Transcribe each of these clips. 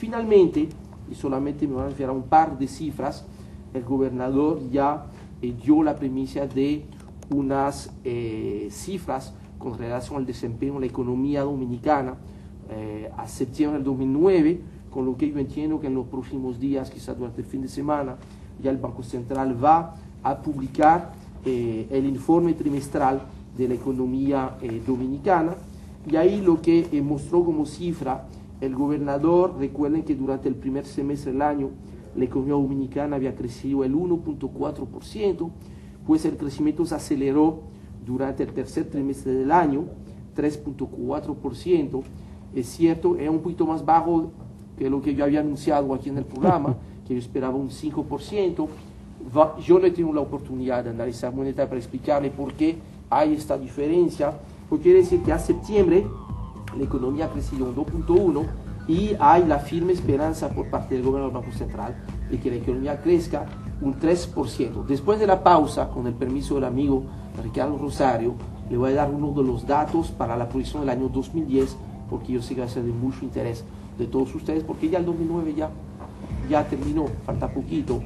Finalmente, y solamente me voy a referir a un par de cifras, el gobernador ya dio la primicia de unas cifras con relación al desempeño de la economía dominicana a septiembre del 2009, con lo que yo entiendo que en los próximos días, quizás durante el fin de semana, ya el Banco Central va a publicar el informe trimestral de la economía dominicana, y ahí lo que mostró como cifra el gobernador. Recuerden que durante el primer semestre del año la economía dominicana había crecido el 1.4%, pues el crecimiento se aceleró durante el tercer trimestre del año, 3.4%. Es cierto, es un poquito más bajo que lo que yo había anunciado aquí en el programa, que yo esperaba un 5%. Yo no he tenido la oportunidad de analizar muy en detalle para explicarle por qué hay esta diferencia, porque quiere decir que a septiembre la economía ha crecido un 2.1 y hay la firme esperanza por parte del gobierno del Banco Central de que la economía crezca un 3%. Después de la pausa, con el permiso del amigo Ricardo Rosario, le voy a dar uno de los datos para la proyección del año 2010, porque yo sé que va a ser de mucho interés de todos ustedes, porque ya el 2009 ya terminó, falta poquito,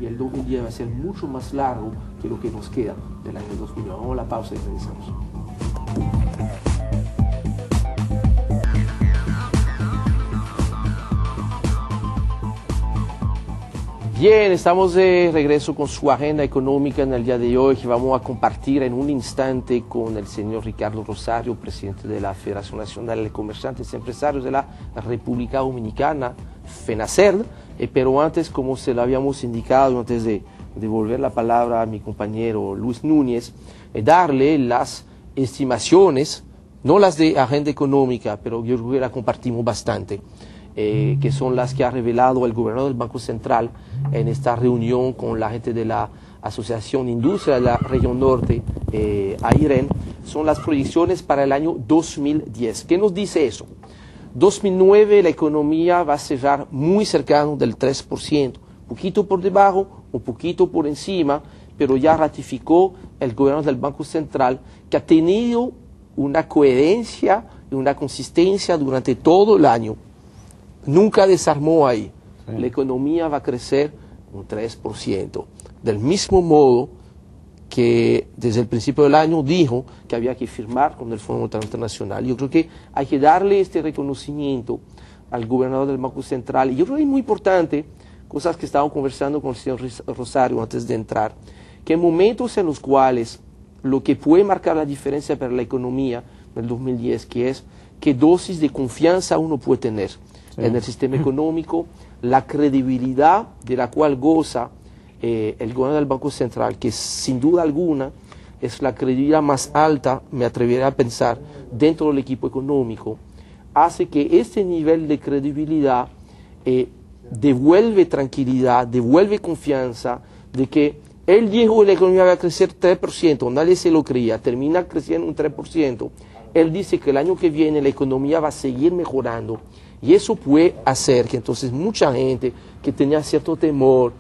y el 2010 va a ser mucho más largo que lo que nos queda del año 2009. Vamos a la pausa y regresamos. Bien, estamos de regreso con su agenda económica en el día de hoy, que vamos a compartir en un instante con el señor Ricardo Rosario, presidente de la Federación Nacional de Comerciantes y Empresarios de la República Dominicana, FENACERD. Pero antes, como se lo habíamos indicado, antes de devolver la palabra a mi compañero Luis Núñez, darle las estimaciones, no las de agenda económica, pero yo creo que la compartimos bastante, que son las que ha revelado el gobernador del Banco Central en esta reunión con la gente de la Asociación Industria de la Región Norte, AIREN. Son las proyecciones para el año 2010. ¿Qué nos dice eso? 2009 la economía va a cerrar muy cercano del 3%, poquito por debajo, un poquito por encima, pero ya ratificó el gobernador del Banco Central que ha tenido una coherencia y una consistencia durante todo el año. Nunca desarmó ahí. Sí. La economía va a crecer un 3%. Del mismo modo que desde el principio del año dijo que había que firmar con el Fondo Monetario Internacional. Yo creo que hay que darle este reconocimiento al gobernador del Banco Central. Y yo creo que es muy importante, cosas que estábamos conversando con el señor Rosario antes de entrar, que en momentos en los cuales lo que puede marcar la diferencia para la economía del 2010, que es qué dosis de confianza uno puede tener en el sistema económico, la credibilidad de la cual goza el gobierno del Banco Central, que sin duda alguna es la credibilidad más alta, me atrevería a pensar, dentro del equipo económico, hace que este nivel de credibilidad devuelve tranquilidad, devuelve confianza de que él dijo que la economía va a crecer 3%, nadie se lo creía, termina creciendo un 3%, él dice que el año que viene la economía va a seguir mejorando. Y eso puede hacer que entonces mucha gente que tenía cierto temor,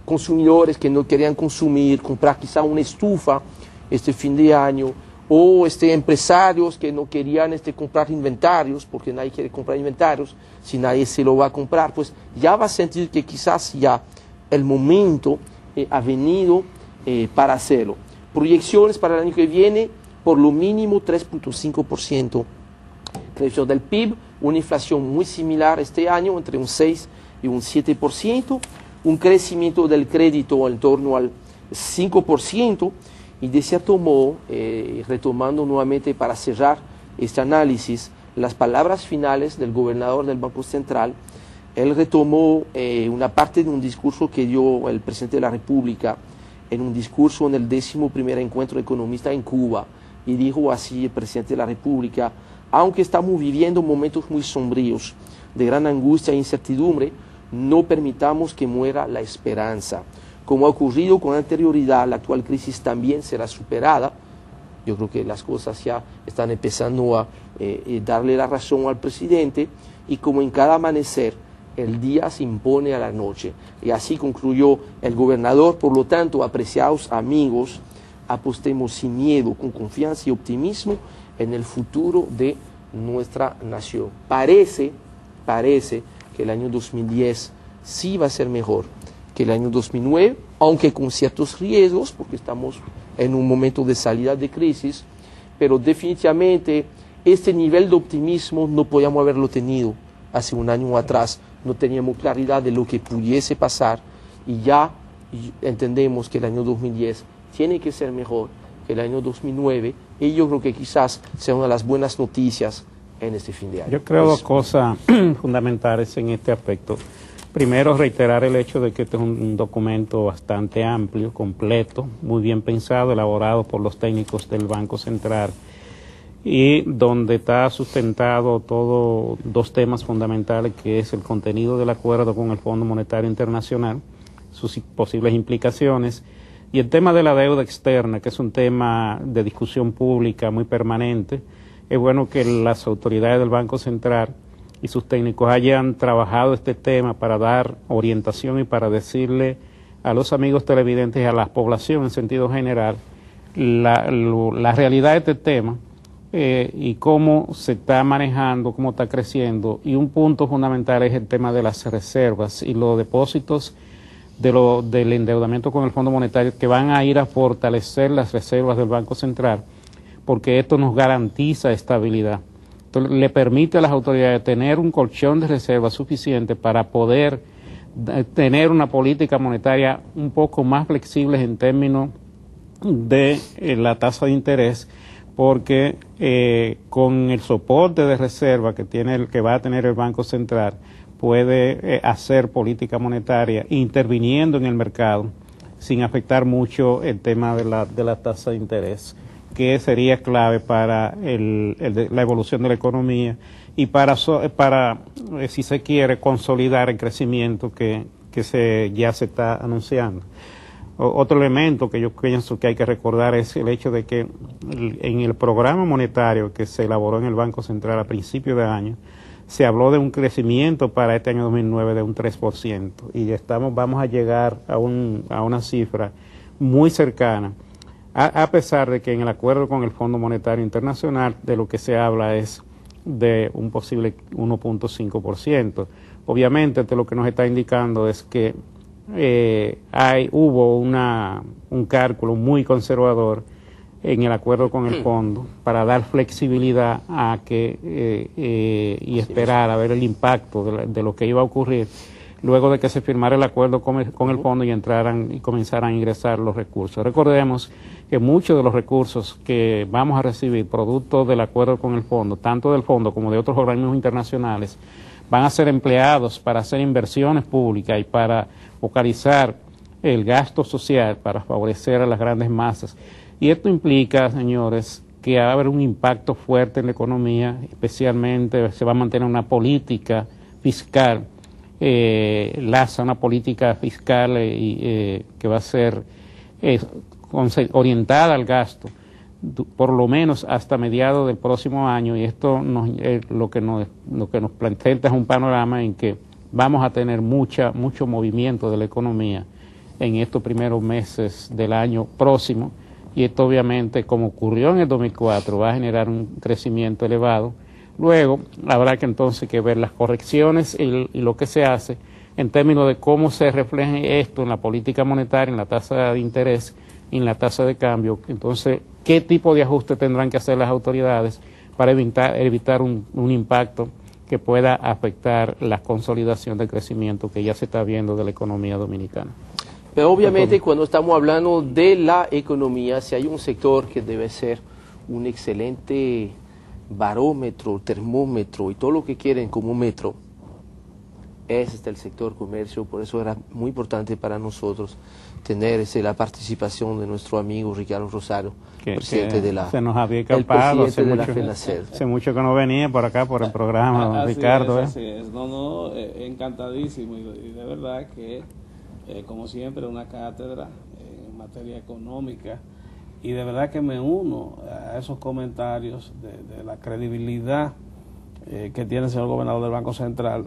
consumidores que no querían consumir, comprar quizá una estufa este fin de año, o empresarios que no querían comprar inventarios, porque nadie quiere comprar inventarios, si nadie se lo va a comprar, pues ya va a sentir que quizás ya el momento ha venido para hacerlo. Proyecciones para el año que viene, por lo mínimo 3.5% creación del PIB, una inflación muy similar este año, entre un 6 y un 7%, un crecimiento del crédito en torno al 5%, y de cierto modo, retomando nuevamente para cerrar este análisis, las palabras finales del gobernador del Banco Central, él retomó una parte de un discurso que dio el presidente de la República en un discurso en el 11º encuentro economista en Cuba, y dijo así el presidente de la República: aunque estamos viviendo momentos muy sombríos, de gran angustia e incertidumbre, no permitamos que muera la esperanza. Como ha ocurrido con anterioridad, la actual crisis también será superada. Yo creo que las cosas ya están empezando a darle la razón al presidente, y como en cada amanecer, el día se impone a la noche. Y así concluyó el gobernador. Por lo tanto, apreciados amigos, apostemos sin miedo, con confianza y optimismo en el futuro de nuestra nación. Parece que el año 2010 sí va a ser mejor que el año 2009, aunque con ciertos riesgos, porque estamos en un momento de salida de crisis, pero definitivamente este nivel de optimismo no podíamos haberlo tenido hace un año atrás, no teníamos claridad de lo que pudiese pasar y ya entendemos que el año 2010 tiene que ser mejor que el año 2009 y yo creo que quizás sea una de las buenas noticias en este fin de año. Yo creo dos cosas fundamentales en este aspecto. Primero, reiterar el hecho de que este es un documento bastante amplio, completo, muy bien pensado, elaborado por los técnicos del Banco Central y donde está sustentado todo dos temas fundamentales, que es el contenido del acuerdo con el Fondo Monetario Internacional, sus posibles implicaciones, y el tema de la deuda externa, que es un tema de discusión pública muy permanente. Es bueno que las autoridades del Banco Central y sus técnicos hayan trabajado este tema para dar orientación y para decirle a los amigos televidentes y a la población en sentido general la realidad de este tema y cómo se está manejando, cómo está creciendo. Y un punto fundamental es el tema de las reservas y los depósitos del endeudamiento con el Fondo Monetario, que van a ir a fortalecer las reservas del Banco Central, porque esto nos garantiza estabilidad. Entonces, le permite a las autoridades tener un colchón de reservas suficiente para poder tener una política monetaria un poco más flexible en términos de la tasa de interés, porque con el soporte de reserva que va a tener el Banco Central, puede hacer política monetaria interviniendo en el mercado sin afectar mucho el tema de la tasa de interés, que sería clave para la evolución de la economía y para si se quiere, consolidar el crecimiento que ya se está anunciando. Otro elemento que yo pienso que hay que recordar es el hecho de que en el programa monetario que se elaboró en el Banco Central a principios de año, se habló de un crecimiento para este año 2009 de un 3%, y vamos a llegar a una cifra muy cercana, a pesar de que en el acuerdo con el Fondo Monetario Internacional de lo que se habla es de un posible 1.5%. Obviamente, esto lo que nos está indicando es que hubo un cálculo muy conservador en el acuerdo con el fondo para dar flexibilidad a y esperar a ver el impacto de lo que iba a ocurrir luego de que se firmara el acuerdo con el fondo y comenzaran a ingresar los recursos. Recordemos que muchos de los recursos que vamos a recibir producto del acuerdo con el fondo, tanto del fondo como de otros organismos internacionales, van a ser empleados para hacer inversiones públicas y para focalizar el gasto social para favorecer a las grandes masas. Y esto implica, señores, que va a haber un impacto fuerte en la economía, especialmente se va a mantener una política fiscal, una política fiscal que va a ser orientada al gasto, por lo menos hasta mediados del próximo año, y esto lo que nos presenta es un panorama en que vamos a tener mucho movimiento de la economía en estos primeros meses del año próximo, y esto obviamente, como ocurrió en el 2004, va a generar un crecimiento elevado. Luego habrá que entonces ver las correcciones y lo que se hace en términos de cómo se refleja esto en la política monetaria, en la tasa de interés y en la tasa de cambio. Entonces, ¿qué tipo de ajuste tendrán que hacer las autoridades para evitar un impacto que pueda afectar la consolidación del crecimiento que ya se está viendo de la economía dominicana? Pero obviamente cuando estamos hablando de la economía, si hay un sector que debe ser un excelente barómetro, termómetro y todo lo que quieren como metro, es el sector comercio. Por eso era muy importante para nosotros tener la participación de nuestro amigo Ricardo Rosario, presidente de la se nos había escapado FENACER. Hace mucho que no venía por acá por el programa, don Ricardo. Así es. No, encantadísimo, y de verdad que como siempre una cátedra en materia económica, y de verdad que me uno a esos comentarios de la credibilidad que tiene el señor gobernador del Banco Central.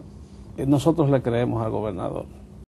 Nosotros le creemos al gobernador.